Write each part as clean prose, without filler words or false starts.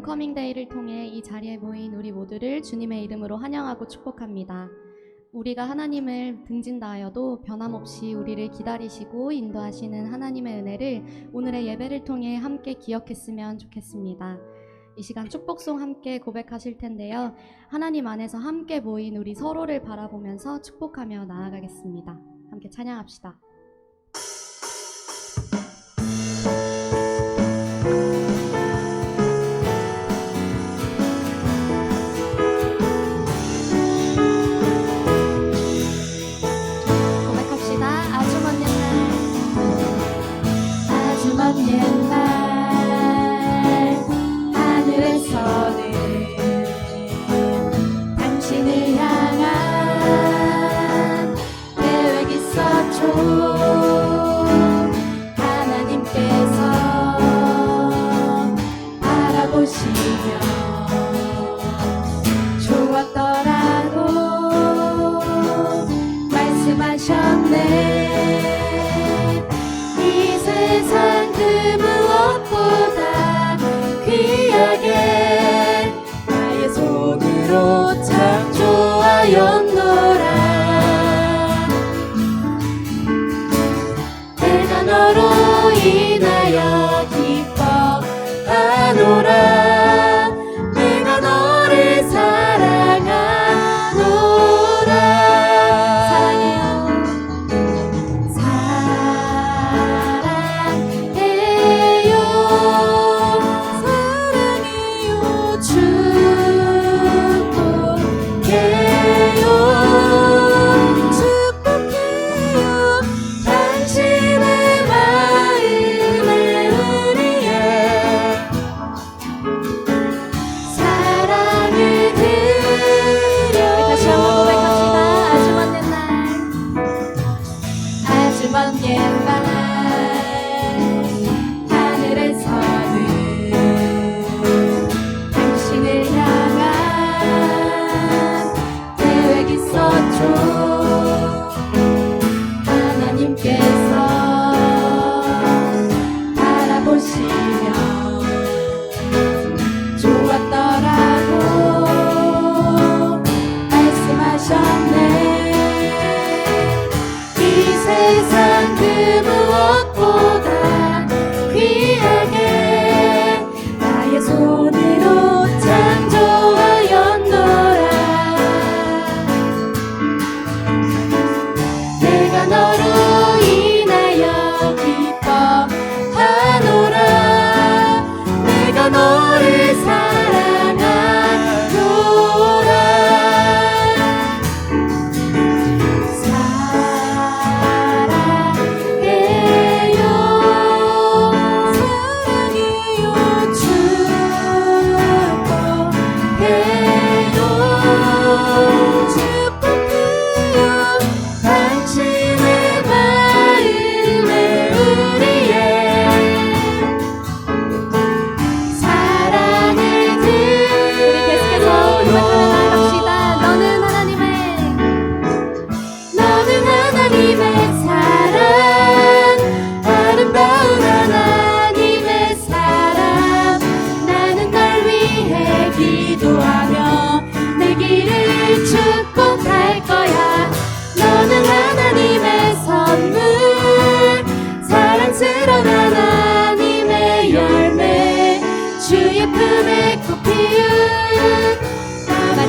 홈커밍 데이를 통해 이 자리에 모인 우리 모두를 주님의 이름으로 환영하고 축복합니다. 우리가 하나님을 등진다하여도 변함없이 우리를 기다리시고 인도하시는 하나님의 은혜를 오늘의 예배를 통해 함께 기억했으면 좋겠습니다. 이 시간 축복송 함께 고백하실 텐데요. 하나님 안에서 함께 모인 우리 서로를 바라보면서 축복하며 나아가겠습니다. 함께 찬양합시다. 옛날 하늘에서는 당신을 향한 계획 있었죠. 하나님께서 바라보시며 좋았더라고 말씀하셨네. 이 세상 그 무엇보다 귀하게 나의 손으로 창조하였노라. 내가 너로 인하여 기뻐하노라. 내가 너를 사랑하노라.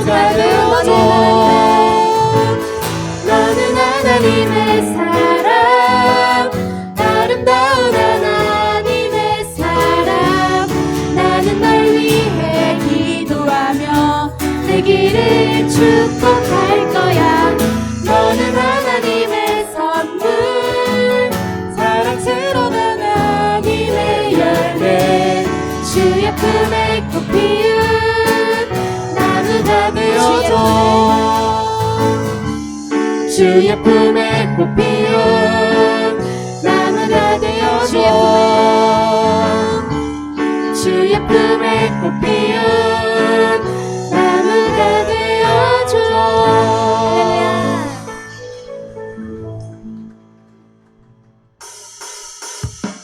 사랑해요. 너는 하나님의 사랑, 아름다운 하나님의 사랑. 나는 널 위해 기도하며 내 길을 축복할 거야. 너는 하나님의 선물, 사랑스러운 하나님의 열매, 주의 품에 꽃 피운 나무가 되어줘. 주의 품에 꽃 피운 나무가 되어줘. 주의 품에 꽃 피운 나무가 되어줘.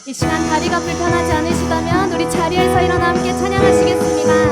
이 시간 다리가 불편하지 않으시다면 우리 자리에서 일어나 함께 찬양하시겠습니다.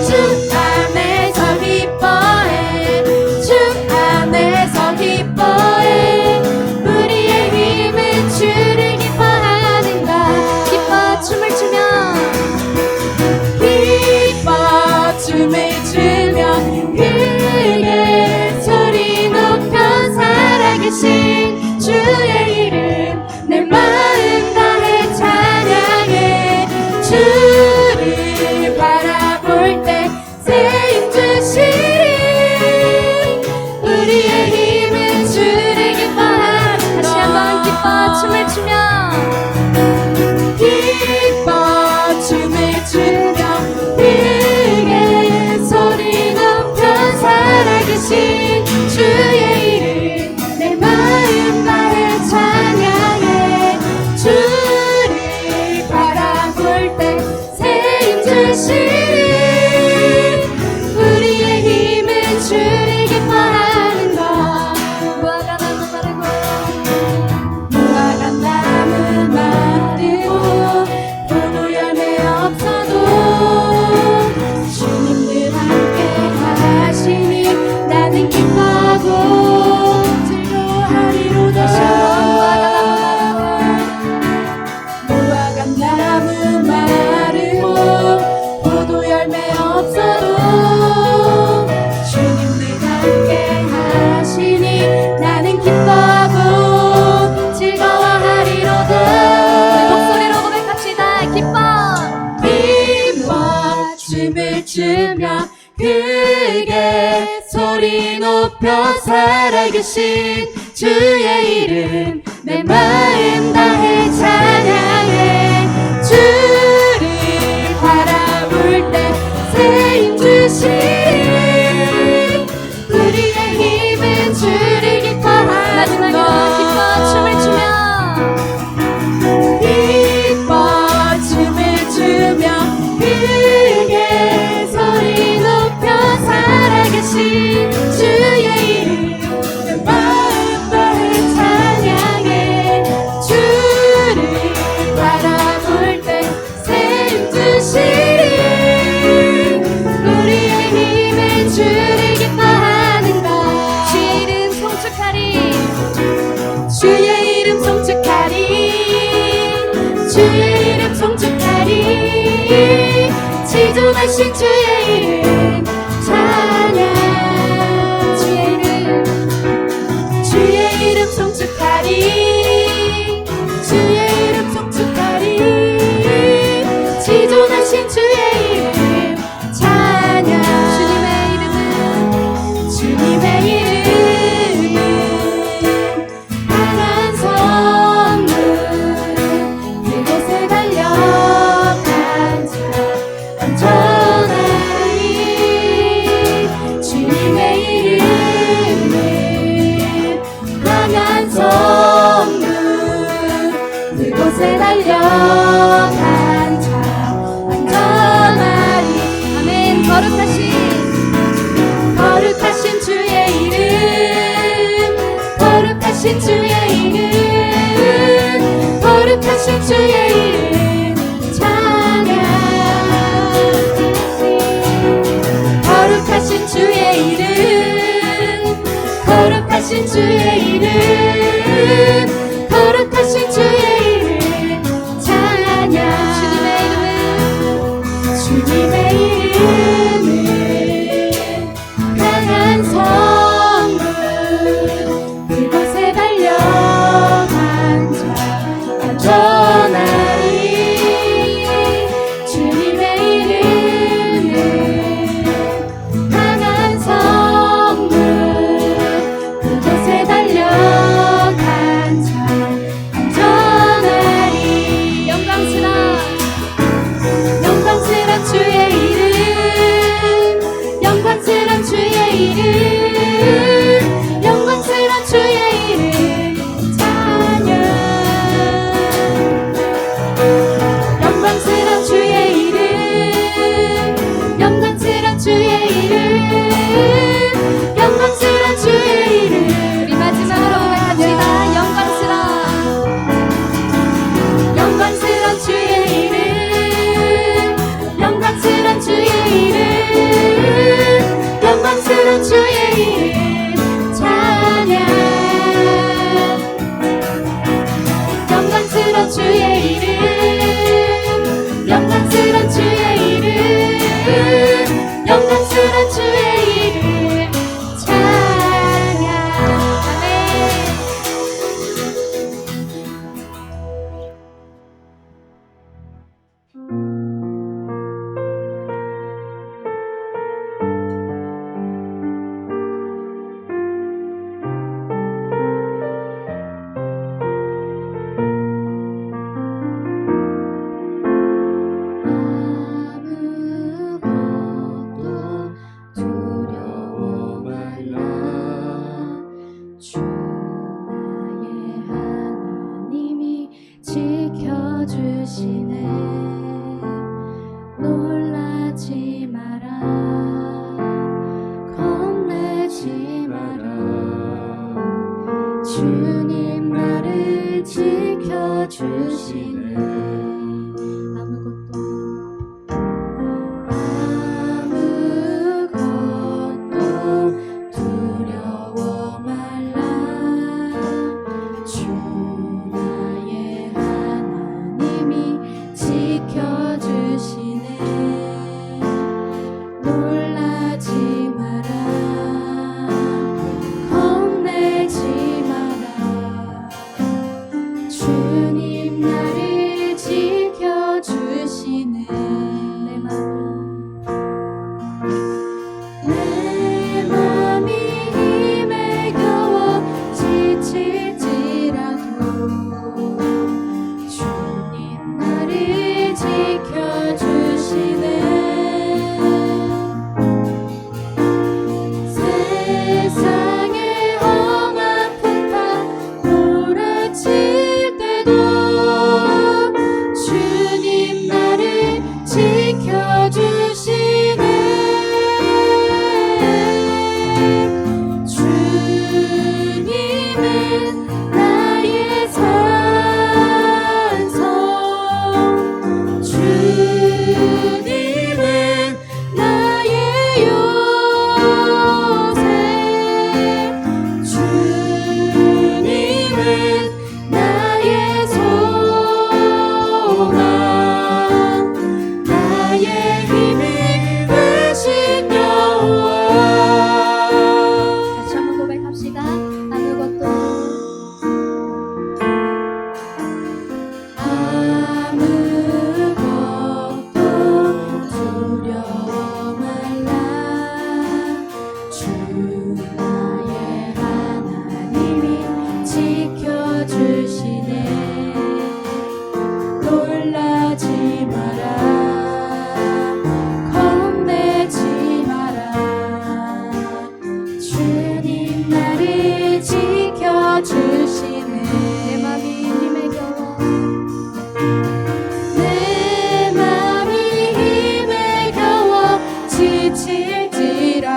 주 안에서 기뻐해 주 안에서 기뻐해 우리의 힘은 주를 기뻐하는가 기뻐 춤을 추며 기뻐 춤을 추며 크게 소리 높여 살아계신 주의 이름 내 마음 다해 찬양해 주를 바라볼 때 새 힘 주시리 우리의 힘은 주를 기뻐하는 다시 한번 기뻐 춤을 추며 기뻐 춤을 추며 크게 소리 높여 살아계신 주의 이름 내 마음 다해 찬양해 주를 바라볼 때 새 힘 주시리 우리의 힘은 주를 기뻐하는 것 무화과 나무 마르고 무화과 나무 마르고 포도 열매 없어도 주님들 함께 하시니 나는 기뻐하고 즐거워하리로다 무화과 나무 마르고 포도 열매 없어도 주님들 함께 하시니 나는 기뻐하고 즐거워하리로다 목소리로 고백합시다 기뻐 기뻐 춤을 추며 크게 소리 높여 살아계신 주의 이름 내 마음 다해 찬양해 주를 바라볼 때 새 힘 주시리 우리의 힘은 주를 기뻐하는 마지막으로 기뻐 춤을 추며 기뻐 춤을 추며 크게 소리 높여 살아계신 주의 이름 내 마음 다해 찬양해 주를 바라볼 때 새 힘 주시리 우리의 힘은 주를 기뻐하는가 주의 이름 송축하리 주의 이름 송축하리 주의 이름 송축하리 지존하신 주의 이름 찬양 주의 이름 송축하리 주의 이름 송축하리 지존하신 주의 이름 찬양 주님의 이름은 강한 선물 그곳에 달려간 자 안전하리 주님의 이름은 강한 선물 그곳에 달려간 자 안전하리 아멘 거룩하신 주의 이름 거룩하신 주의 이름 거룩하신 주의 이름 찬양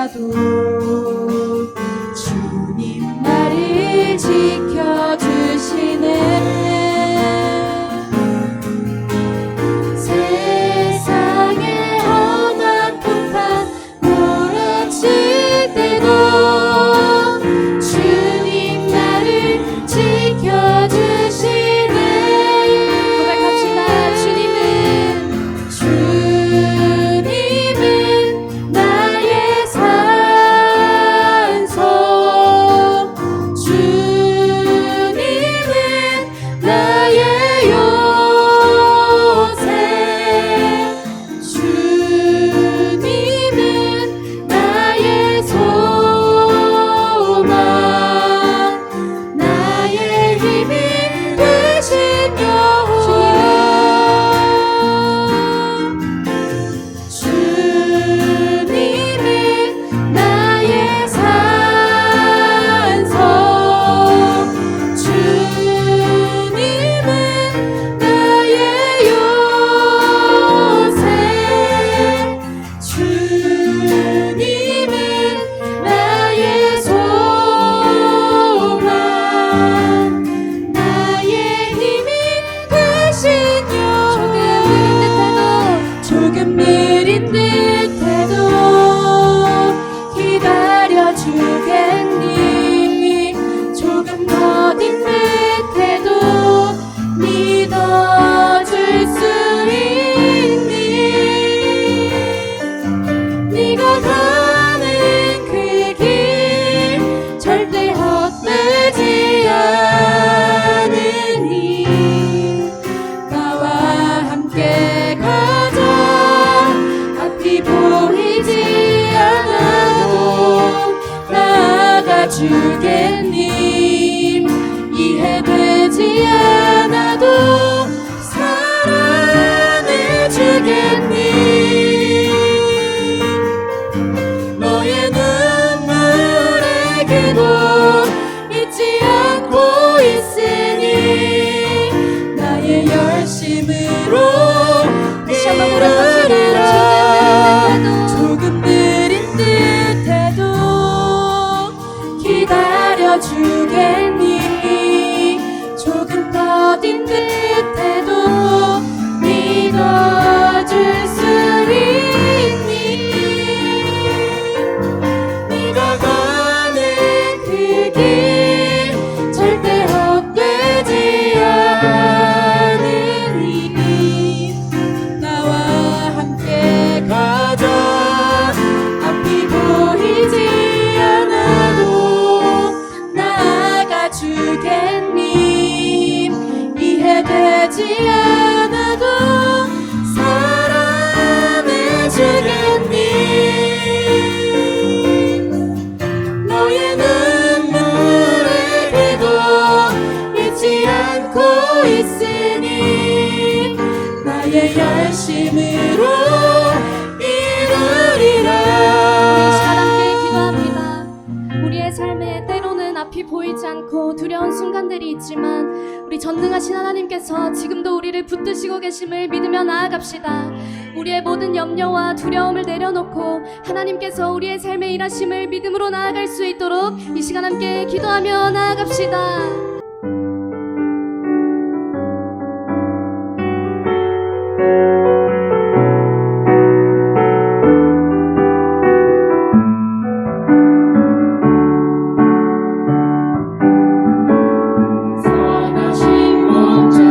않아도 주님 나를 지켜주시네. 세상의 험한 풍파 몰아칠 때도 주님 나를 지켜주시네. 고백합시다. 주님은 나의 산소, 주님은 나의 요새, 주님은 나의 소망, 나의 힘이 되신 주님은 나의 산소, 주님은 나의 요새, 주님은 나의 소망, 나의 힘이 되신 조금 느린 듯해도 기다려 주겠니. 조금 더딘 듯해도 믿어줄 수 있니. 네가 가는 그 길 절대 헛되지 않으니 나와 함께 가자. 앞이 보이지 않아도 나아가 주겠니. 이해되지 않아도 사랑해 주겠니. 너의 눈물의 기도 잊지 않고 있으니 나의 열심으로 이루리라. 조금 느린 듯해도 기다려 주겠니. 조금 더딘 듯해도 믿어줄 수 있니. 네가 가는 그 길 절대 헛되지 않으니 나와 함께 가자. 앞이 보이지 않아도 나아가 주겠니. 이해되지 않아도 사랑해 주겠니. 너의 눈물의 기도 잊지 않고 있으니 나의 열심으로 이루리라. 우리 이 시간 함께 기도합니다. 우리의 삶에 때로는 앞이 보이지 않고 두려운 순간들이 있지만 우리 전능하신 하나님께서 지금도 우리를 붙드시고 계심을 믿으며 나아갑시다. 우리의 모든 염려와 두려움을 내려놓고 하나님께서 우리의 삶에 일하심을 믿음으로 나아갈 수 있도록 이 시간 함께 기도하며 나아갑시다. 선하신 목자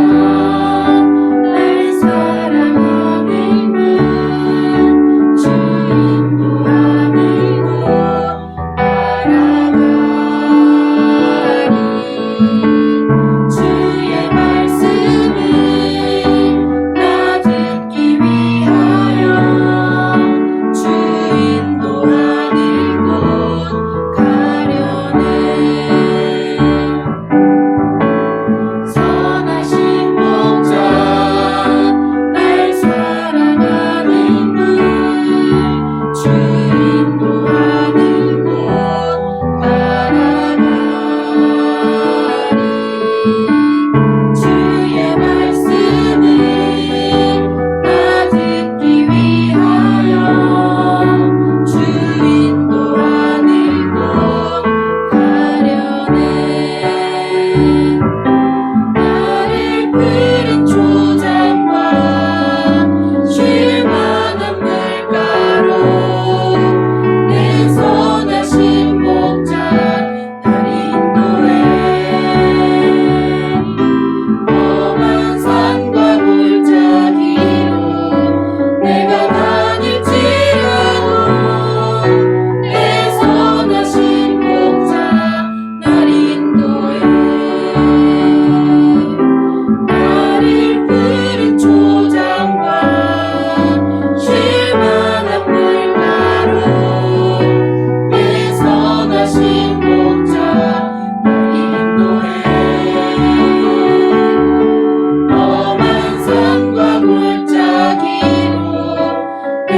날 사랑하는 분 주 인도하는 곳 알아가리.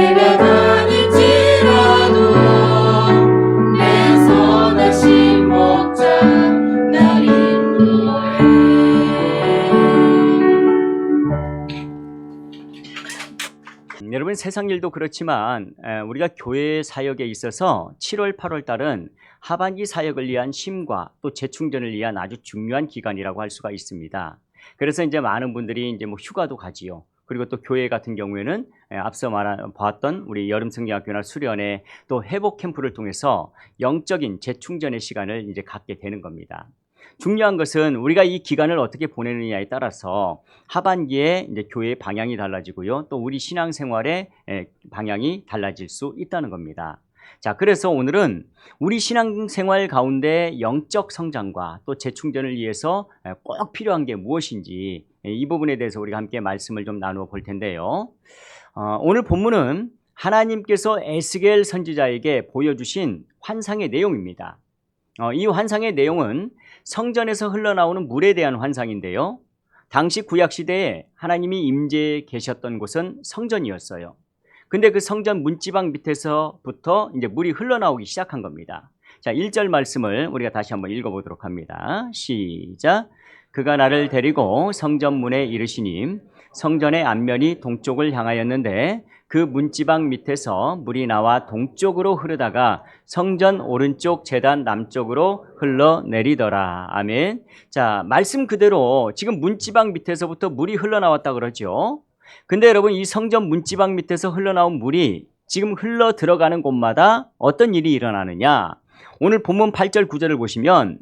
내가 다닐지라도 내 선하신 목자 날 인도해. 여러분, 세상 일도 그렇지만 우리가 교회 사역에 있어서 7월, 8월 달은 하반기 사역을 위한 쉼과 또 재충전을 위한 아주 중요한 기간이라고 할 수가 있습니다. 그래서 이제 많은 분들이 이제 뭐 휴가도 가지요. 그리고 또 교회 같은 경우에는 앞서 봤던 우리 여름 성경학교나 수련회 또 회복 캠프를 통해서 영적인 재충전의 시간을 이제 갖게 되는 겁니다. 중요한 것은 우리가 이 기간을 어떻게 보내느냐에 따라서 하반기에 이제 교회의 방향이 달라지고요. 또 우리 신앙생활의 방향이 달라질 수 있다는 겁니다. 자, 그래서 오늘은 우리 신앙생활 가운데 영적 성장과 또 재충전을 위해서 꼭 필요한 게 무엇인지 이 부분에 대해서 우리가 함께 말씀을 좀 나누어 볼 텐데요. 오늘 본문은 하나님께서 에스겔 선지자에게 보여주신 환상의 내용입니다. 이 환상의 내용은 성전에서 흘러나오는 물에 대한 환상인데요. 당시 구약시대에 하나님이 임재해 계셨던 곳은 성전이었어요. 근데 그 성전 문지방 밑에서부터 이제 물이 흘러나오기 시작한 겁니다. 자, 1절 말씀을 우리가 다시 한번 읽어보도록 합니다. 시작. 그가 나를 데리고 성전 문에 이르시니 성전의 앞면이 동쪽을 향하였는데 그 문지방 밑에서 물이 나와 동쪽으로 흐르다가 성전 오른쪽 제단 남쪽으로 흘러내리더라. 아멘. 자, 말씀 그대로 지금 문지방 밑에서부터 물이 흘러나왔다 그러죠. 근데 여러분, 이 성전 문지방 밑에서 흘러나온 물이 지금 흘러 들어가는 곳마다 어떤 일이 일어나느냐? 오늘 본문 8절 9절을 보시면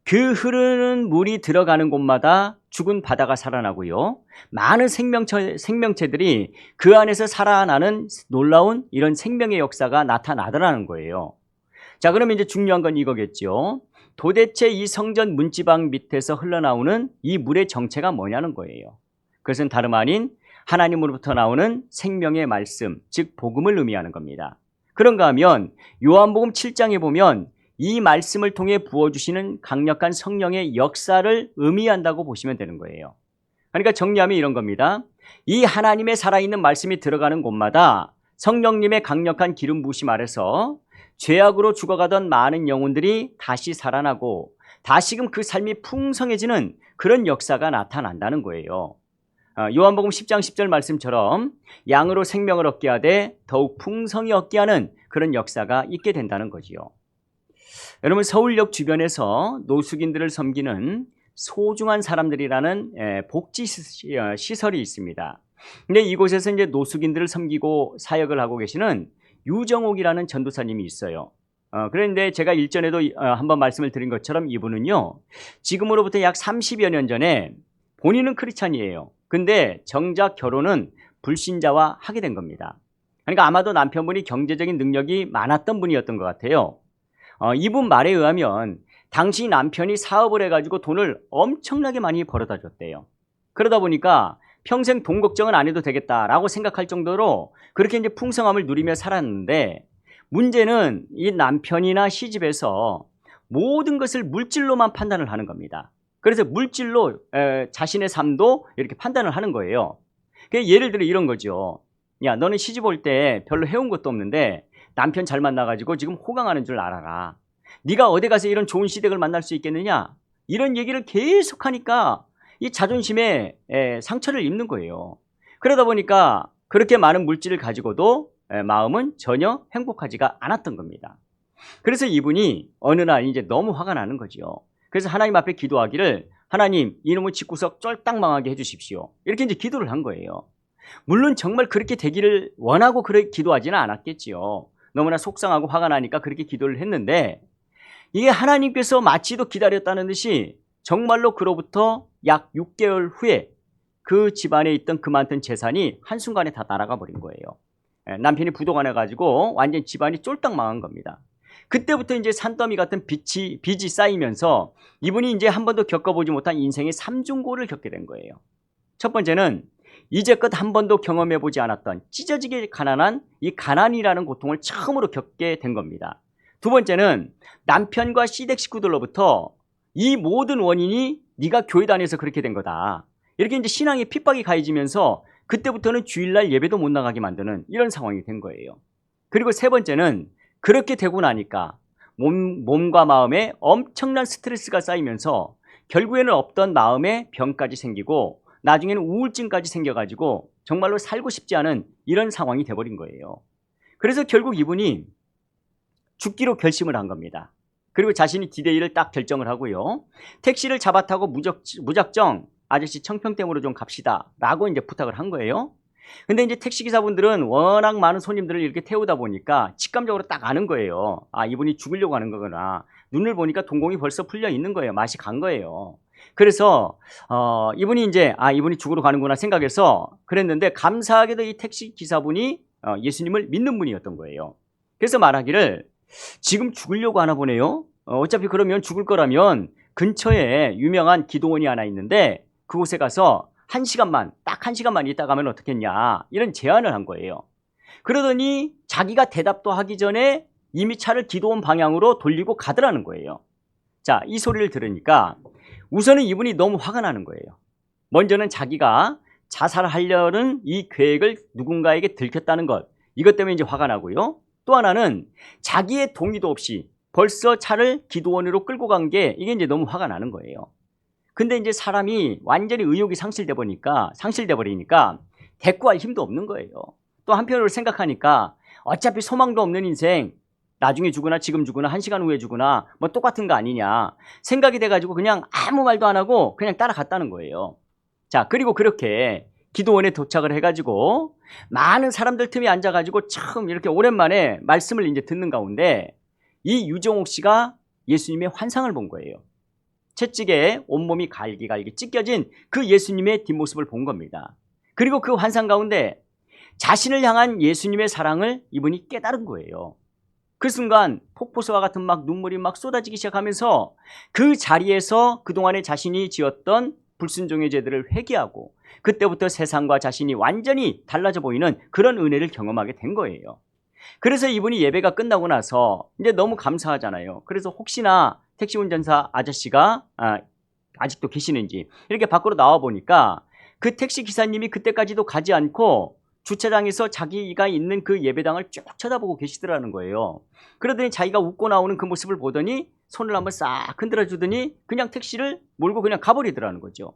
그 흐르는 물이 들어가는 곳마다 죽은 바다가 살아나고요. 많은 생명체들이 그 안에서 살아나는 놀라운 이런 생명의 역사가 나타나더라는 거예요. 자, 그러면 이제 중요한 건 이거겠죠. 도대체 이 성전 문지방 밑에서 흘러나오는 이 물의 정체가 뭐냐는 거예요. 그것은 다름 아닌 하나님으로부터 나오는 생명의 말씀, 즉 복음을 의미하는 겁니다. 그런가 하면 요한복음 7장에 보면 이 말씀을 통해 부어주시는 강력한 성령의 역사를 의미한다고 보시면 되는 거예요. 그러니까 정리하면 이런 겁니다. 이 하나님의 살아있는 말씀이 들어가는 곳마다 성령님의 강력한 기름 부으심 아래서 죄악으로 죽어가던 많은 영혼들이 다시 살아나고 다시금 그 삶이 풍성해지는 그런 역사가 나타난다는 거예요. 요한복음 10장 10절 말씀처럼 양으로 생명을 얻게 하되 더욱 풍성히 얻게 하는 그런 역사가 있게 된다는 거지요. 여러분, 서울역 주변에서 노숙인들을 섬기는 소중한 사람들이라는 복지시설이 있습니다. 근데 이곳에서 이제 노숙인들을 섬기고 사역을 하고 계시는 유정옥이라는 전도사님이 있어요. 그런데 제가 일전에도 한번 말씀을 드린 것처럼 이분은요, 지금으로부터 약 30여 년 전에 본인은 크리스찬이에요. 근데 정작 결혼은 불신자와 하게 된 겁니다. 그러니까 아마도 남편분이 경제적인 능력이 많았던 분이었던 것 같아요. 이분 말에 의하면 당시 남편이 사업을 해가지고 돈을 엄청나게 많이 벌어다 줬대요. 그러다 보니까 평생 돈 걱정은 안 해도 되겠다라고 생각할 정도로 그렇게 이제 풍성함을 누리며 살았는데, 문제는 이 남편이나 시집에서 모든 것을 물질로만 판단을 하는 겁니다. 그래서 물질로 자신의 삶도 이렇게 판단을 하는 거예요. 예를 들어 이런 거죠. 야, 너는 시집 올 때 별로 해온 것도 없는데 남편 잘 만나가지고 지금 호강하는 줄 알아라. 네가 어디 가서 이런 좋은 시댁을 만날 수 있겠느냐? 이런 얘기를 계속하니까 이 자존심에 상처를 입는 거예요. 그러다 보니까 그렇게 많은 물질을 가지고도 마음은 전혀 행복하지가 않았던 겁니다. 그래서 이분이 어느 날 이제 너무 화가 나는 거죠. 그래서 하나님 앞에 기도하기를, 하나님, 이놈의 집구석 쫄딱 망하게 해주십시오. 이렇게 이제 기도를 한 거예요. 물론 정말 그렇게 되기를 원하고 그렇게 기도하지는 않았겠지요. 너무나 속상하고 화가 나니까 그렇게 기도를 했는데, 이게 하나님께서 마치도 기다렸다는 듯이 정말로 그로부터 약 6개월 후에 그 집안에 있던 그 많던 재산이 한순간에 다 날아가 버린 거예요. 남편이 부도가 나가지고 완전 집안이 쫄딱 망한 겁니다. 그때부터 이제 산더미 같은 빚이 쌓이면서 이분이 이제 한 번도 겪어보지 못한 인생의 삼중고를 겪게 된 거예요. 첫 번째는 이제껏 한 번도 경험해보지 않았던 찢어지게 가난한 이 가난이라는 고통을 처음으로 겪게 된 겁니다. 두 번째는 남편과 시댁 식구들로부터 이 모든 원인이 네가 교회 다녀서 그렇게 된 거다, 이렇게 이제 신앙의 핍박이 가해지면서 그때부터는 주일날 예배도 못 나가게 만드는 이런 상황이 된 거예요. 그리고 세 번째는 그렇게 되고 나니까 몸과 마음에 엄청난 스트레스가 쌓이면서 결국에는 없던 마음의 병까지 생기고 나중에는 우울증까지 생겨가지고 정말로 살고 싶지 않은 이런 상황이 돼버린 거예요. 그래서 결국 이분이 죽기로 결심을 한 겁니다. 그리고 자신이 디데이를 딱 결정을 하고요. 택시를 잡아타고 무작정 아저씨 청평댐으로 좀 갑시다 라고 이제 부탁을 한 거예요. 근데 이제 택시기사분들은 워낙 많은 손님들을 이렇게 태우다 보니까 직감적으로 딱 아는 거예요. 아, 이분이 죽으려고 하는 거구나. 눈을 보니까 동공이 벌써 풀려 있는 거예요. 맛이 간 거예요. 그래서 이분이 이제 이분이 죽으러 가는구나 생각해서 그랬는데 감사하게도 이 택시기사분이 예수님을 믿는 분이었던 거예요. 그래서 말하기를 지금 죽으려고 하나 보네요. 어차피 그러면 죽을 거라면 근처에 유명한 기도원이 하나 있는데 그곳에 가서 딱 한 시간만 있다 가면 어떻겠냐 이런 제안을 한 거예요. 그러더니 자기가 대답도 하기 전에 이미 차를 기도원 방향으로 돌리고 가더라는 거예요. 자, 이 소리를 들으니까 우선은 이분이 너무 화가 나는 거예요. 먼저는 자기가 자살하려는 이 계획을 누군가에게 들켰다는 것, 이것 때문에 이제 화가 나고요. 또 하나는 자기의 동의도 없이 벌써 차를 기도원으로 끌고 간 게 이게 이제 너무 화가 나는 거예요. 근데 이제 사람이 완전히 의욕이 상실돼 버리니까 대꾸할 힘도 없는 거예요. 또 한편으로 생각하니까 어차피 소망도 없는 인생, 나중에 죽으나 지금 죽으나 1시간 후에 죽으나 뭐 똑같은 거 아니냐 생각이 돼가지고 그냥 아무 말도 안 하고 그냥 따라갔다는 거예요. 자, 그리고 그렇게 기도원에 도착을 해가지고 많은 사람들 틈에 앉아가지고 참 이렇게 오랜만에 말씀을 이제 듣는 가운데 이 유정옥 씨가 예수님의 환상을 본 거예요. 채찍에 온몸이 갈기갈기 찢겨진 그 예수님의 뒷모습을 본 겁니다. 그리고 그 환상 가운데 자신을 향한 예수님의 사랑을 이분이 깨달은 거예요. 그 순간 폭포수와 같은 막 눈물이 막 쏟아지기 시작하면서 그 자리에서 그동안에 자신이 지었던 불순종의 죄들을 회개하고 그때부터 세상과 자신이 완전히 달라져 보이는 그런 은혜를 경험하게 된 거예요. 그래서 이분이 예배가 끝나고 나서 이제 너무 감사하잖아요. 그래서 혹시나 택시 운전사 아저씨가 아직도 계시는지 이렇게 밖으로 나와 보니까 그 택시 기사님이 그때까지도 가지 않고 주차장에서 자기가 있는 그 예배당을 쭉 쳐다보고 계시더라는 거예요. 그러더니 자기가 웃고 나오는 그 모습을 보더니 손을 한번 싹 흔들어 주더니 그냥 택시를 몰고 그냥 가버리더라는 거죠.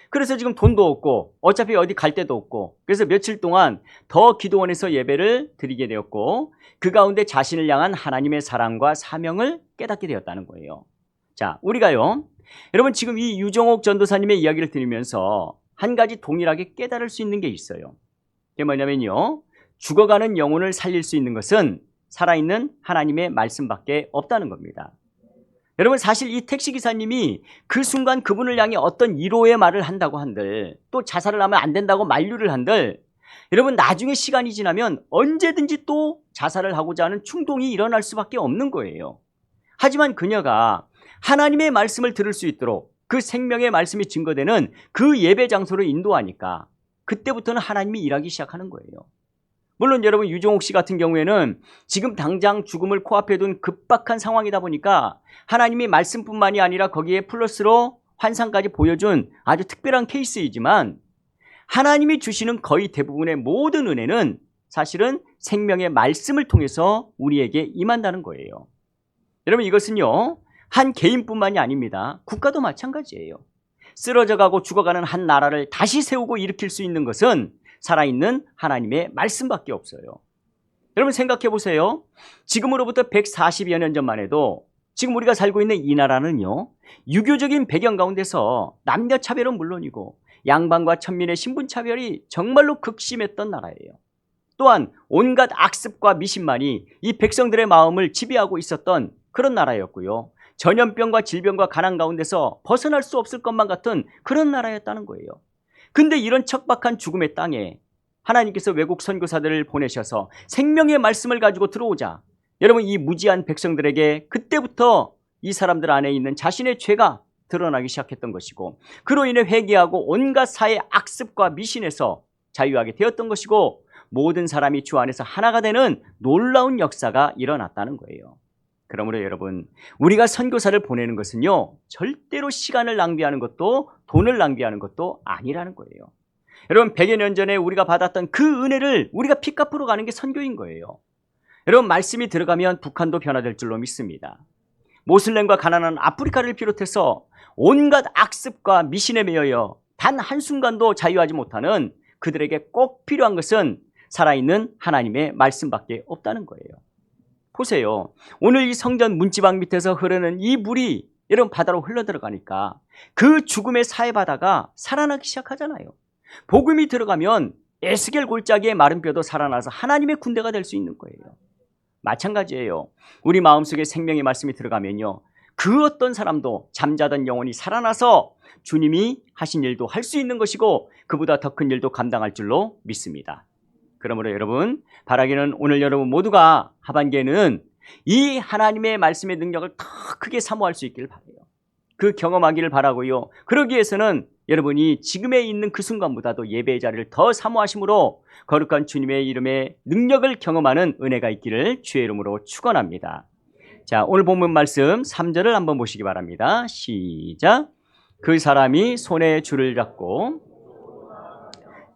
그래서 지금 돈도 없고 어차피 어디 갈 데도 없고 그래서 며칠 동안 더 기도원에서 예배를 드리게 되었고 그 가운데 자신을 향한 하나님의 사랑과 사명을 깨닫게 되었다는 거예요. 자, 우리가요, 여러분 지금 이 유정옥 전도사님의 이야기를 들으면서 한 가지 동일하게 깨달을 수 있는 게 있어요. 그게 뭐냐면요, 죽어가는 영혼을 살릴 수 있는 것은 살아있는 하나님의 말씀밖에 없다는 겁니다. 여러분 사실 이 택시기사님이 그 순간 그분을 향해 어떤 위로의 말을 한다고 한들 또 자살을 하면 안 된다고 만류를 한들 여러분 나중에 시간이 지나면 언제든지 또 자살을 하고자 하는 충동이 일어날 수밖에 없는 거예요. 하지만 그녀가 하나님의 말씀을 들을 수 있도록 그 생명의 말씀이 증거되는 그 예배 장소를 인도하니까 그때부터는 하나님이 일하기 시작하는 거예요. 물론 여러분 유정옥 씨 같은 경우에는 지금 당장 죽음을 코앞에 둔 급박한 상황이다 보니까 하나님이 말씀뿐만이 아니라 거기에 플러스로 환상까지 보여준 아주 특별한 케이스이지만 하나님이 주시는 거의 대부분의 모든 은혜는 사실은 생명의 말씀을 통해서 우리에게 임한다는 거예요. 여러분 이것은요 한 개인뿐만이 아닙니다. 국가도 마찬가지예요. 쓰러져가고 죽어가는 한 나라를 다시 세우고 일으킬 수 있는 것은 살아있는 하나님의 말씀밖에 없어요. 여러분 생각해 보세요. 지금으로부터 140여 년 전만 해도 지금 우리가 살고 있는 이 나라는요 유교적인 배경 가운데서 남녀 차별은 물론이고 양반과 천민의 신분 차별이 정말로 극심했던 나라예요. 또한 온갖 악습과 미신만이 이 백성들의 마음을 지배하고 있었던 그런 나라였고요. 전염병과 질병과 가난 가운데서 벗어날 수 없을 것만 같은 그런 나라였다는 거예요. 근데 이런 척박한 죽음의 땅에 하나님께서 외국 선교사들을 보내셔서 생명의 말씀을 가지고 들어오자 여러분 이 무지한 백성들에게 그때부터 이 사람들 안에 있는 자신의 죄가 드러나기 시작했던 것이고 그로 인해 회개하고 온갖 사의 악습과 미신에서 자유하게 되었던 것이고 모든 사람이 주 안에서 하나가 되는 놀라운 역사가 일어났다는 거예요. 그러므로 여러분 우리가 선교사를 보내는 것은요 절대로 시간을 낭비하는 것도 돈을 낭비하는 것도 아니라는 거예요. 여러분 100여 년 전에 우리가 받았던 그 은혜를 우리가 피 갚으러 가는 게 선교인 거예요. 여러분 말씀이 들어가면 북한도 변화될 줄로 믿습니다. 모슬렘과 가난한 아프리카를 비롯해서 온갖 악습과 미신에 매여여 단 한순간도 자유하지 못하는 그들에게 꼭 필요한 것은 살아있는 하나님의 말씀밖에 없다는 거예요. 보세요. 오늘 이 성전 문지방 밑에서 흐르는 이 물이 여러분 바다로 흘러들어가니까 그 죽음의 사해바다가 살아나기 시작하잖아요. 복음이 들어가면 에스겔 골짜기의 마른 뼈도 살아나서 하나님의 군대가 될 수 있는 거예요. 마찬가지예요. 우리 마음속에 생명의 말씀이 들어가면요, 그 어떤 사람도 잠자던 영혼이 살아나서 주님이 하신 일도 할 수 있는 것이고 그보다 더 큰 일도 감당할 줄로 믿습니다. 그러므로 여러분 바라기는 오늘 여러분 모두가 하반기에는 이 하나님의 말씀의 능력을 더 크게 사모할 수 있기를 바라요. 그 경험하기를 바라고요. 그러기 위해서는 여러분이 지금에 있는 그 순간보다도 예배의 자리를 더 사모하심으로 거룩한 주님의 이름의 능력을 경험하는 은혜가 있기를 주의 이름으로 축원합니다. 자, 오늘 본문 말씀 3절을 한번 보시기 바랍니다. 시작. 그 사람이 손에 줄을 잡고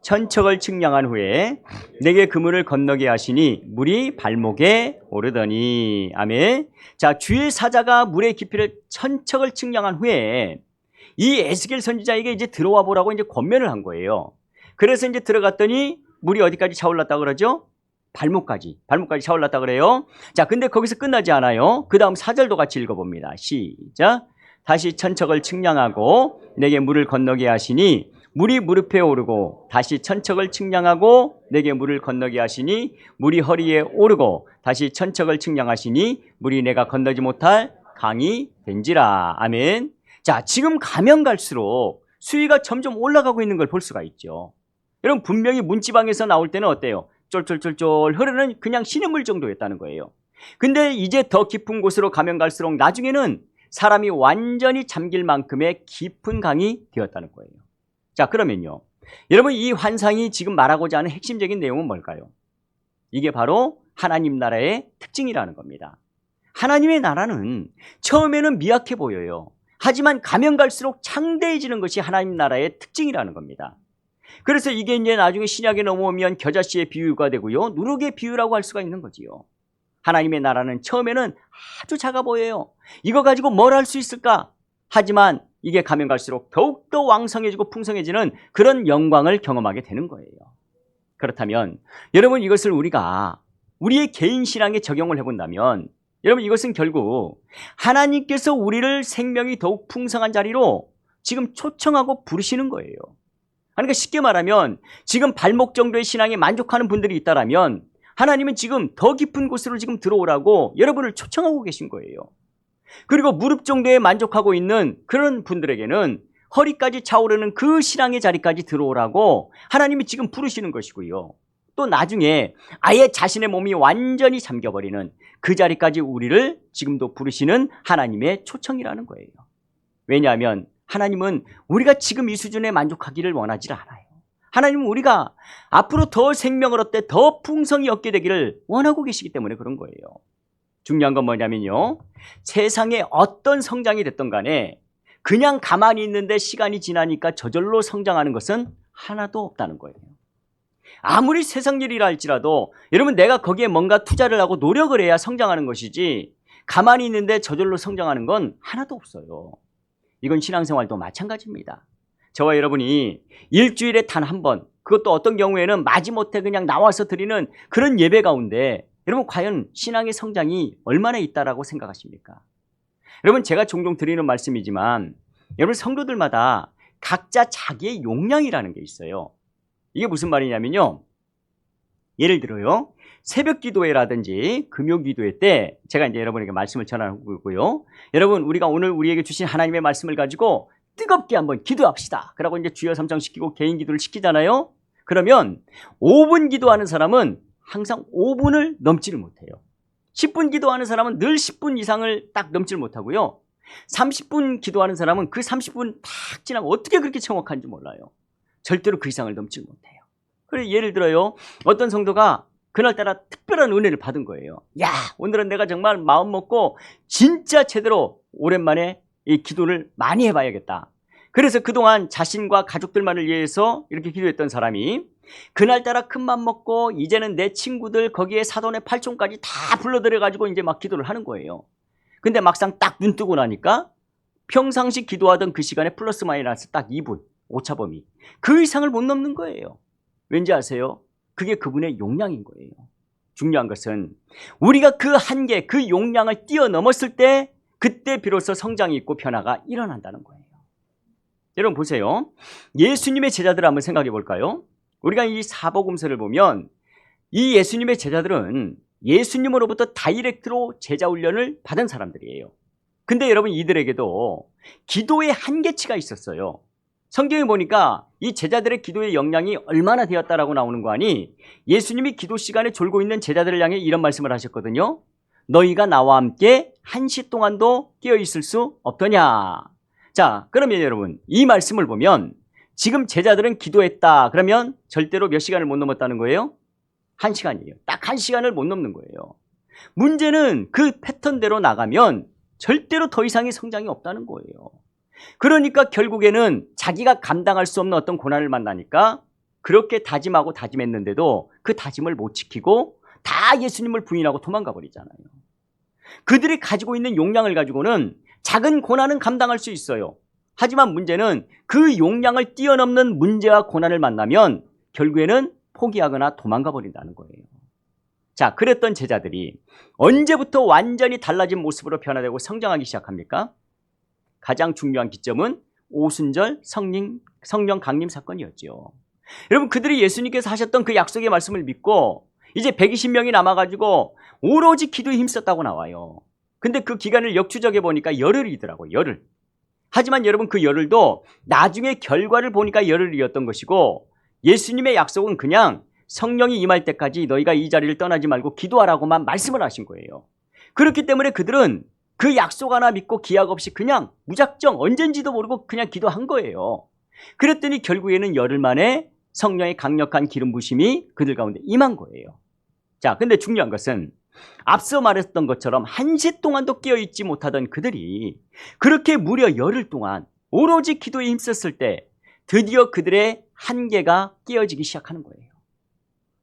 천척을 측량한 후에 내게 그물을 건너게 하시니 물이 발목에 오르더니. 아멘. 자, 주의 사자가 물의 깊이를 천척을 측량한 후에 이 에스겔 선지자에게 이제 들어와 보라고 이제 권면을 한 거예요. 그래서 이제 들어갔더니 물이 어디까지 차올랐다 그러죠? 발목까지 차올랐다 그래요. 자, 근데 거기서 끝나지 않아요. 그 다음 4절도 같이 읽어봅니다. 시작. 다시 천척을 측량하고 내게 물을 건너게 하시니 물이 무릎에 오르고 다시 천척을 측량하고 내게 물을 건너게 하시니 물이 허리에 오르고 다시 천척을 측량하시니 물이 내가 건너지 못할 강이 된지라. 아멘. 자, 지금 가면 갈수록 수위가 점점 올라가고 있는 걸 볼 수가 있죠. 여러분 분명히 문지방에서 나올 때는 어때요? 쫄쫄쫄쫄 흐르는 그냥 시냇물 정도였다는 거예요. 근데 이제 더 깊은 곳으로 가면 갈수록 나중에는 사람이 완전히 잠길 만큼의 깊은 강이 되었다는 거예요. 자, 그러면요, 여러분 이 환상이 지금 말하고자 하는 핵심적인 내용은 뭘까요? 이게 바로 하나님 나라의 특징이라는 겁니다. 하나님의 나라는 처음에는 미약해 보여요. 하지만 가면 갈수록 창대해지는 것이 하나님 나라의 특징이라는 겁니다. 그래서 이게 이제 나중에 신약에 넘어오면 겨자씨의 비유가 되고요, 누룩의 비유라고 할 수가 있는 거지요. 하나님의 나라는 처음에는 아주 작아 보여요. 이거 가지고 뭘 할 수 있을까? 하지만 이게 가면 갈수록 더욱더 왕성해지고 풍성해지는 그런 영광을 경험하게 되는 거예요. 그렇다면 여러분 이것을 우리가 우리의 개인 신앙에 적용을 해본다면 여러분 이것은 결국 하나님께서 우리를 생명이 더욱 풍성한 자리로 지금 초청하고 부르시는 거예요. 그러니까 쉽게 말하면 지금 발목 정도의 신앙에 만족하는 분들이 있다라면 하나님은 지금 더 깊은 곳으로 지금 들어오라고 여러분을 초청하고 계신 거예요. 그리고 무릎 정도에 만족하고 있는 그런 분들에게는 허리까지 차오르는 그 신앙의 자리까지 들어오라고 하나님이 지금 부르시는 것이고요. 또 나중에 아예 자신의 몸이 완전히 잠겨버리는 그 자리까지 우리를 지금도 부르시는 하나님의 초청이라는 거예요. 왜냐하면 하나님은 우리가 지금 이 수준에 만족하기를 원하지 않아요. 하나님은 우리가 앞으로 더 생명을 얻되 더 풍성히 얻게 되기를 원하고 계시기 때문에 그런 거예요. 중요한 건 뭐냐면요, 세상에 어떤 성장이 됐던 간에 그냥 가만히 있는데 시간이 지나니까 저절로 성장하는 것은 하나도 없다는 거예요. 아무리 세상 일이라 할지라도 여러분 내가 거기에 뭔가 투자를 하고 노력을 해야 성장하는 것이지 가만히 있는데 저절로 성장하는 건 하나도 없어요. 이건 신앙생활도 마찬가지입니다. 저와 여러분이 일주일에 단 한 번, 그것도 어떤 경우에는 마지못해 그냥 나와서 드리는 그런 예배 가운데 여러분 과연 신앙의 성장이 얼마나 있다라고 생각하십니까? 여러분 제가 종종 드리는 말씀이지만 여러분 성도들마다 각자 자기의 용량이라는 게 있어요. 이게 무슨 말이냐면요, 예를 들어요, 새벽 기도회라든지 금요 기도회 때 제가 이제 여러분에게 말씀을 전하고 있고요, 여러분 우리가 오늘 우리에게 주신 하나님의 말씀을 가지고 뜨겁게 한번 기도합시다. 그러고 이제 주여 삼창 시키고 개인 기도를 시키잖아요. 그러면 5분 기도하는 사람은 항상 5분을 넘지를 못해요. 10분 기도하는 사람은 늘 10분 이상을 딱 넘지를 못하고요. 30분 기도하는 사람은 그 30분 딱 지나면 어떻게 그렇게 정확한지 몰라요. 절대로 그 이상을 넘지 못해요. 그래서 예를 들어요, 어떤 성도가 그날따라 특별한 은혜를 받은 거예요. 야, 오늘은 내가 정말 마음 먹고 진짜 제대로 오랜만에 이 기도를 많이 해봐야겠다. 그래서 그동안 자신과 가족들만을 위해서 이렇게 기도했던 사람이 그날따라 큰맘 먹고 이제는 내 친구들 거기에 사돈의 팔촌까지 다 불러들여가지고 이제 막 기도를 하는 거예요. 근데 막상 딱 눈 뜨고 나니까 평상시 기도하던 그 시간에 플러스 마이너스 딱 2분, 오차범위. 그 이상을 못 넘는 거예요. 왠지 아세요? 그게 그분의 용량인 거예요. 중요한 것은 우리가 그 한계, 그 용량을 뛰어넘었을 때 그때 비로소 성장이 있고 변화가 일어난다는 거예요. 여러분 보세요. 예수님의 제자들을 한번 생각해 볼까요? 우리가 이 사복음서를 보면 이 예수님의 제자들은 예수님으로부터 다이렉트로 제자 훈련을 받은 사람들이에요. 근데 여러분 이들에게도 기도의 한계치가 있었어요. 성경에 보니까 이 제자들의 기도의 역량이 얼마나 되었다라고 나오는 거 아니? 예수님이 기도 시간에 졸고 있는 제자들을 향해 이런 말씀을 하셨거든요. 너희가 나와 함께 1시 동안도 깨어 있을 수 없더냐. 자, 그러면 여러분 이 말씀을 보면 지금 제자들은 기도했다. 그러면 절대로 몇 시간을 못 넘었다는 거예요? 1시간이에요. 딱 1시간을 못 넘는 거예요. 문제는 그 패턴대로 나가면 절대로 더 이상의 성장이 없다는 거예요. 그러니까 결국에는 자기가 감당할 수 없는 어떤 고난을 만나니까 그렇게 다짐하고 다짐했는데도 그 다짐을 못 지키고 다 예수님을 부인하고 도망가 버리잖아요. 그들이 가지고 있는 용량을 가지고는 작은 고난은 감당할 수 있어요. 하지만 문제는 그 용량을 뛰어넘는 문제와 고난을 만나면 결국에는 포기하거나 도망가 버린다는 거예요. 자, 그랬던 제자들이 언제부터 완전히 달라진 모습으로 변화되고 성장하기 시작합니까? 가장 중요한 기점은 오순절 성령 강림 사건이었죠. 여러분 그들이 예수님께서 하셨던 그 약속의 말씀을 믿고 이제 120명이 남아가지고 오로지 기도에 힘썼다고 나와요. 근데 그 기간을 역추적해 보니까 열흘이더라고요. 열흘. 하지만 여러분 그 열흘도 나중에 결과를 보니까 열흘이었던 것이고 예수님의 약속은 그냥 성령이 임할 때까지 너희가 이 자리를 떠나지 말고 기도하라고만 말씀을 하신 거예요. 그렇기 때문에 그들은 그 약속 하나 믿고 기약 없이 그냥 무작정 언젠지도 모르고 그냥 기도한 거예요. 그랬더니 결국에는 열흘 만에 성령의 강력한 기름 부심이 그들 가운데 임한 거예요. 자, 근데 중요한 것은 앞서 말했던 것처럼 1시 동안도 깨어있지 못하던 그들이 그렇게 무려 열흘 동안 오로지 기도에 힘썼을 때 드디어 그들의 한계가 깨어지기 시작하는 거예요.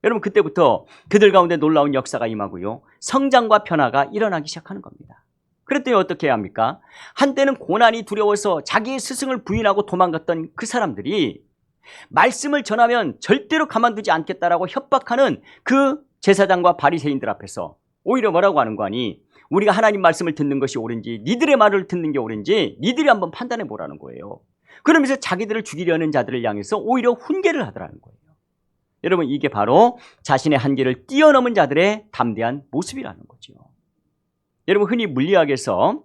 여러분 그때부터 그들 가운데 놀라운 역사가 임하고요. 성장과 변화가 일어나기 시작하는 겁니다. 그랬더니 어떻게 해야 합니까? 한때는 고난이 두려워서 자기의 스승을 부인하고 도망갔던 그 사람들이 말씀을 전하면 절대로 가만두지 않겠다라고 협박하는 그 제사장과 바리새인들 앞에서 오히려 뭐라고 하는 거 아니? 우리가 하나님 말씀을 듣는 것이 옳은지 니들의 말을 듣는 게 옳은지 니들이 한번 판단해 보라는 거예요. 그러면서 자기들을 죽이려는 자들을 향해서 오히려 훈계를 하더라는 거예요. 여러분 이게 바로 자신의 한계를 뛰어넘은 자들의 담대한 모습이라는 거죠. 여러분 흔히 물리학에서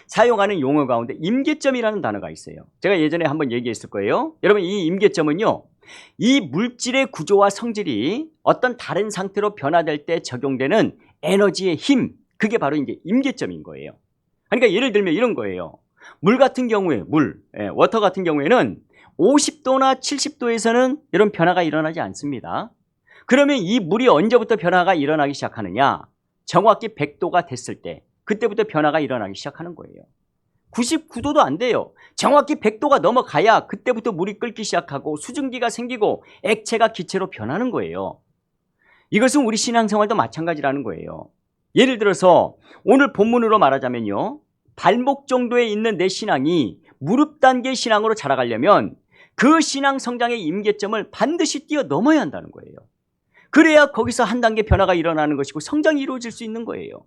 사용하는 용어 가운데 임계점이라는 단어가 있어요. 제가 예전에 한번 얘기했을 거예요. 여러분 이 임계점은요. 이 물질의 구조와 성질이 어떤 다른 상태로 변화될 때 적용되는 에너지의 힘, 그게 바로 이제 임계점인 거예요. 그러니까 예를 들면 이런 거예요. 물 같은 경우에 워터 같은 경우에는 50도나 70도에서는 이런 변화가 일어나지 않습니다. 그러면 이 물이 언제부터 변화가 일어나기 시작하느냐? 정확히 100도가 됐을 때 그때부터 변화가 일어나기 시작하는 거예요. 99도도 안 돼요. 정확히 100도가 넘어가야 그때부터 물이 끓기 시작하고 수증기가 생기고 액체가 기체로 변하는 거예요. 이것은 우리 신앙생활도 마찬가지라는 거예요. 예를 들어서 오늘 본문으로 말하자면요. 발목 정도에 있는 내 신앙이 무릎 단계 신앙으로 자라가려면 그 신앙 성장의 임계점을 반드시 뛰어넘어야 한다는 거예요. 그래야 거기서 한 단계 변화가 일어나는 것이고 성장이 이루어질 수 있는 거예요.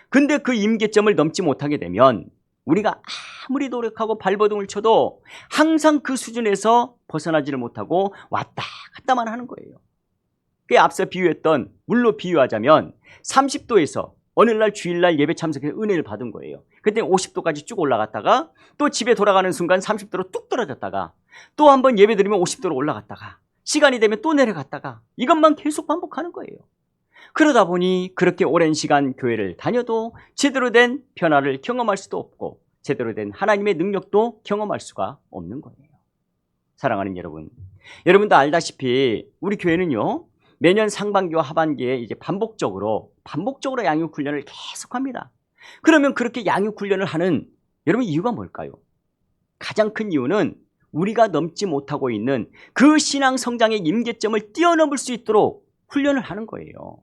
근데 그 임계점을 넘지 못하게 되면 우리가 아무리 노력하고 발버둥을 쳐도 항상 그 수준에서 벗어나지를 못하고 왔다 갔다만 하는 거예요. 그 앞서 비유했던 물로 비유하자면 30도에서 어느 날 주일날 예배 참석해서 은혜를 받은 거예요. 그때 50도까지 쭉 올라갔다가 또 집에 돌아가는 순간 30도로 뚝 떨어졌다가 또 한번 예배 드리면 50도로 올라갔다가 시간이 되면 또 내려갔다가 이것만 계속 반복하는 거예요. 그러다 보니 그렇게 오랜 시간 교회를 다녀도 제대로 된 변화를 경험할 수도 없고 제대로 된 하나님의 능력도 경험할 수가 없는 거예요. 사랑하는 여러분, 여러분도 알다시피 우리 교회는요 매년 상반기와 하반기에 이제 반복적으로 양육 훈련을 계속합니다. 그러면 그렇게 양육 훈련을 하는 여러분 이유가 뭘까요? 가장 큰 이유는 우리가 넘지 못하고 있는 그 신앙 성장의 임계점을 뛰어넘을 수 있도록 훈련을 하는 거예요.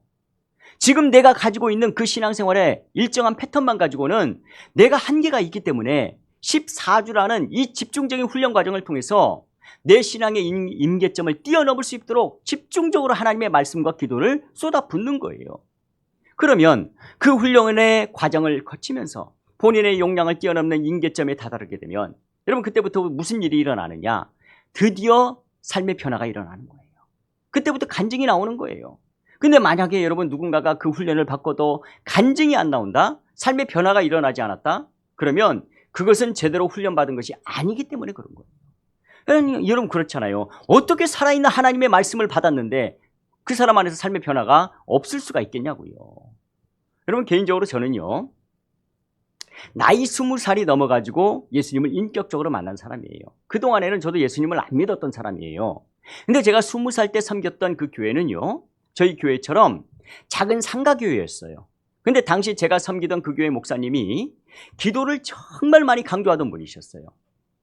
지금 내가 가지고 있는 그 신앙생활의 일정한 패턴만 가지고는 내가 한계가 있기 때문에 14주라는 이 집중적인 훈련 과정을 통해서 내 신앙의 임계점을 뛰어넘을 수 있도록 집중적으로 하나님의 말씀과 기도를 쏟아붓는 거예요. 그러면 그 훈련의 과정을 거치면서 본인의 용량을 뛰어넘는 임계점에 다다르게 되면 여러분 그때부터 무슨 일이 일어나느냐? 드디어 삶의 변화가 일어나는 거예요. 그때부터 간증이 나오는 거예요. 근데 만약에 여러분 누군가가 그 훈련을 받고도 간증이 안 나온다? 삶의 변화가 일어나지 않았다? 그러면 그것은 제대로 훈련받은 것이 아니기 때문에 그런 거예요. 여러분 그렇잖아요. 어떻게 살아있는 하나님의 말씀을 받았는데 그 사람 안에서 삶의 변화가 없을 수가 있겠냐고요. 여러분 개인적으로 저는요. 나이 20살이 넘어가지고 예수님을 인격적으로 만난 사람이에요. 그동안에는 저도 예수님을 안 믿었던 사람이에요. 근데 제가 20살 때 섬겼던 그 교회는요. 저희 교회처럼 작은 상가교회였어요. 근데 당시 제가 섬기던 그 교회 목사님이 기도를 정말 많이 강조하던 분이셨어요.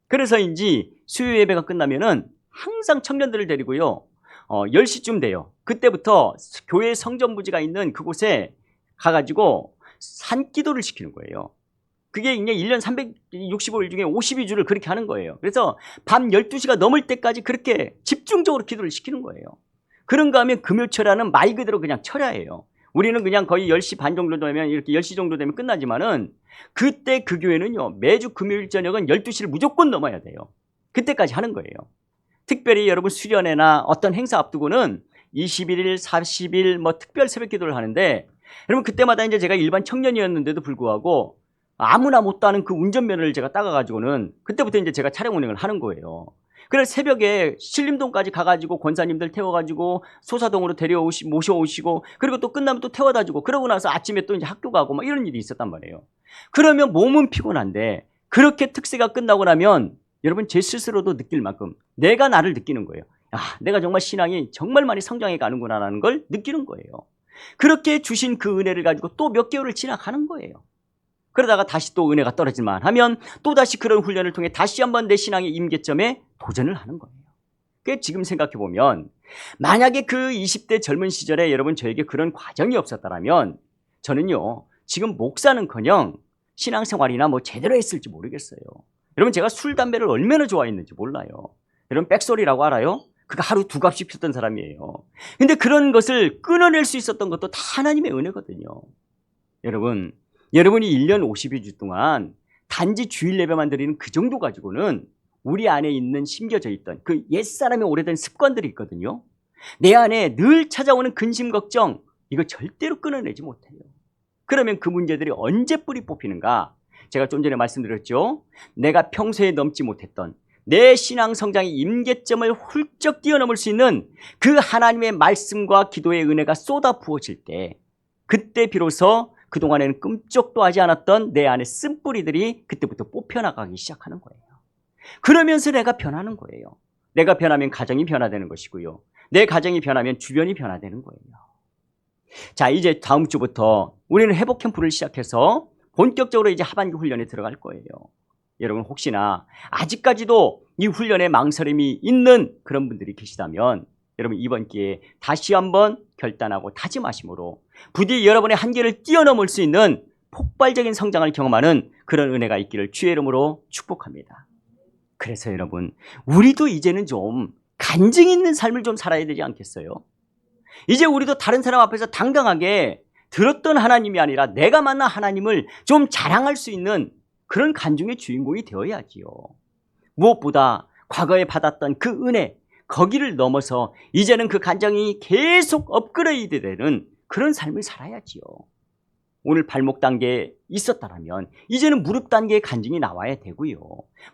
그래서인지 수요 예배가 끝나면은 항상 청년들을 데리고요. 10시쯤 돼요. 그때부터 교회 성전부지가 있는 그곳에 가가지고 산기도를 시키는 거예요. 그게 이제 1년 365일 중에 52주를 그렇게 하는 거예요. 그래서 밤 12시가 넘을 때까지 그렇게 집중적으로 기도를 시키는 거예요. 그런가 하면 금요철야는 말 그대로 그냥 철야예요. 우리는 그냥 거의 10시 반 정도 되면 이렇게 10시 정도 되면 끝나지만은 그때 그 교회는요. 매주 금요일 저녁은 12시를 무조건 넘어야 돼요. 그때까지 하는 거예요. 특별히 여러분 수련회나 어떤 행사 앞두고는 21일, 40일 뭐 특별 새벽 기도를 하는데 여러분 그때마다 이제 제가 일반 청년이었는데도 불구하고 아무나 못 따는 그 운전면허를 제가 따가가지고는 그때부터 이제 제가 차량 운행을 하는 거예요. 그래서 새벽에 신림동까지 가가지고 권사님들 태워가지고 소사동으로 모셔오시고 그리고 또 끝나면 또 태워다 주고 그러고 나서 아침에 또 이제 학교 가고 막 이런 일이 있었단 말이에요. 그러면 몸은 피곤한데 그렇게 특세가 끝나고 나면 여러분 제 스스로도 느낄 만큼 내가 나를 느끼는 거예요. 내가 정말 신앙이 정말 많이 성장해 가는구나라는 걸 느끼는 거예요. 그렇게 주신 그 은혜를 가지고 또 몇 개월을 지나가는 거예요. 그러다가 다시 또 은혜가 떨어질만 하면 또다시 그런 훈련을 통해 다시 한번 내 신앙의 임계점에 도전을 하는 거예요. 그게 지금 생각해보면 만약에 그 20대 젊은 시절에 여러분 저에게 그런 과정이 없었다면 저는요 지금 목사는커녕 신앙생활이나 뭐 제대로 했을지 모르겠어요. 여러분 제가 술, 담배를 얼마나 좋아했는지 몰라요. 여러분 백소리라고 알아요? 그거 하루 2갑씩 폈던 사람이에요. 근데 그런 것을 끊어낼 수 있었던 것도 다 하나님의 은혜거든요. 여러분이 1년 52주 동안 단지 주일 예배만 드리는 그 정도 가지고는 우리 안에 있는 심겨져 있던 그 옛사람의 오래된 습관들이 있거든요. 내 안에 늘 찾아오는 근심 걱정 이거 절대로 끊어내지 못해요. 그러면 그 문제들이 언제 뿌리 뽑히는가? 제가 좀 전에 말씀드렸죠. 내가 평소에 넘지 못했던 내 신앙 성장의 임계점을 훌쩍 뛰어넘을 수 있는 그 하나님의 말씀과 기도의 은혜가 쏟아 부어질 때 그때 비로소 그동안에는 끔찍도 하지 않았던 내 안의 쓴뿌리들이 그때부터 뽑혀나가기 시작하는 거예요. 그러면서 내가 변하는 거예요. 내가 변하면 가정이 변화되는 것이고요. 내 가정이 변하면 주변이 변화되는 거예요. 자, 이제 다음 주부터 우리는 회복 캠프를 시작해서 본격적으로 이제 하반기 훈련에 들어갈 거예요. 여러분 혹시나 아직까지도 이 훈련에 망설임이 있는 그런 분들이 계시다면 여러분 이번 기회에 다시 한번 결단하고 다짐하심으로 부디 여러분의 한계를 뛰어넘을 수 있는 폭발적인 성장을 경험하는 그런 은혜가 있기를 주의 이름으로 축복합니다. 그래서 여러분 우리도 이제는 좀 간증 있는 삶을 좀 살아야 되지 않겠어요? 이제 우리도 다른 사람 앞에서 당당하게 들었던 하나님이 아니라 내가 만난 하나님을 좀 자랑할 수 있는 그런 간증의 주인공이 되어야지요. 무엇보다 과거에 받았던 그 은혜 거기를 넘어서 이제는 그 간증이 계속 업그레이드 되는 그런 삶을 살아야지요. 오늘 발목 단계에 있었다면 이제는 무릎 단계의 간증이 나와야 되고요.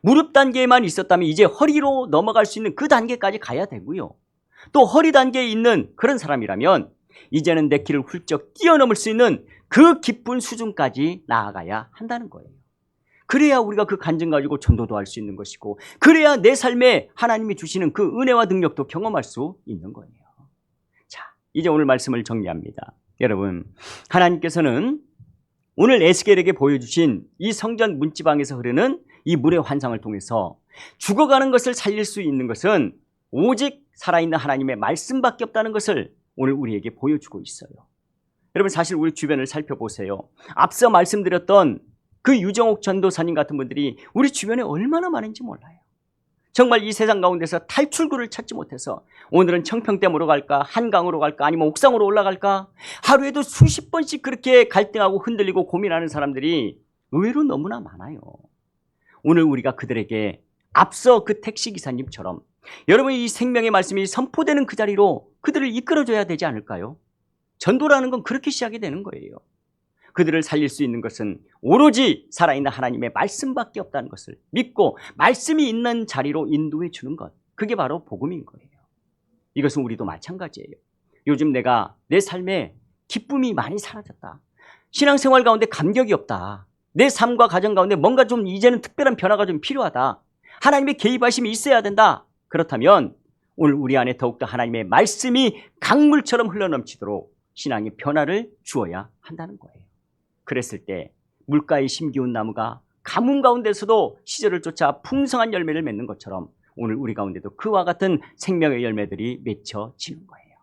무릎 단계에만 있었다면 이제 허리로 넘어갈 수 있는 그 단계까지 가야 되고요. 또 허리 단계에 있는 그런 사람이라면 이제는 내 길을 훌쩍 뛰어넘을 수 있는 그 깊은 수준까지 나아가야 한다는 거예요. 그래야 우리가 그 간증 가지고 전도도 할 수 있는 것이고 그래야 내 삶에 하나님이 주시는 그 은혜와 능력도 경험할 수 있는 거예요. 자, 이제 오늘 말씀을 정리합니다. 여러분, 하나님께서는 오늘 에스겔에게 보여주신 이 성전 문지방에서 흐르는 이 물의 환상을 통해서 죽어가는 것을 살릴 수 있는 것은 오직 살아있는 하나님의 말씀밖에 없다는 것을 오늘 우리에게 보여주고 있어요. 여러분, 사실 우리 주변을 살펴보세요. 앞서 말씀드렸던 그 유정옥 전도사님 같은 분들이 우리 주변에 얼마나 많은지 몰라요. 정말 이 세상 가운데서 탈출구를 찾지 못해서 오늘은 청평댐으로 갈까, 한강으로 갈까, 아니면 옥상으로 올라갈까, 하루에도 수십 번씩 그렇게 갈등하고 흔들리고 고민하는 사람들이 의외로 너무나 많아요. 오늘 우리가 그들에게 앞서 그 택시기사님처럼 여러분, 이 생명의 말씀이 선포되는 그 자리로 그들을 이끌어줘야 되지 않을까요? 전도라는 건 그렇게 시작이 되는 거예요. 그들을 살릴 수 있는 것은 오로지 살아있는 하나님의 말씀밖에 없다는 것을 믿고 말씀이 있는 자리로 인도해 주는 것, 그게 바로 복음인 거예요. 이것은 우리도 마찬가지예요. 요즘 내가 내 삶에 기쁨이 많이 사라졌다, 신앙생활 가운데 감격이 없다, 내 삶과 가정 가운데 뭔가 좀 이제는 특별한 변화가 좀 필요하다, 하나님의 개입하심이 있어야 된다, 그렇다면 오늘 우리 안에 더욱더 하나님의 말씀이 강물처럼 흘러넘치도록 신앙의 변화를 주어야 한다는 거예요. 그랬을 때 물가에 심기운 나무가 가뭄 가운데서도 시절을 쫓아 풍성한 열매를 맺는 것처럼 오늘 우리 가운데도 그와 같은 생명의 열매들이 맺혀지는 거예요.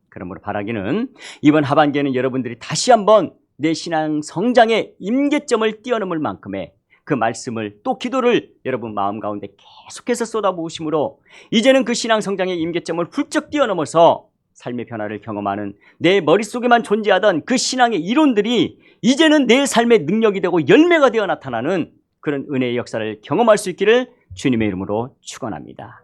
그러므로 바라기는 이번 하반기에는 여러분들이 다시 한번 내 신앙 성장의 임계점을 뛰어넘을 만큼의 그 말씀을, 또 기도를 여러분 마음 가운데 계속해서 쏟아부으심으로 이제는 그 신앙 성장의 임계점을 훌쩍 뛰어넘어서 삶의 변화를 경험하는, 내 머릿속에만 존재하던 그 신앙의 이론들이 이제는 내 삶의 능력이 되고 열매가 되어 나타나는 그런 은혜의 역사를 경험할 수 있기를 주님의 이름으로 축원합니다.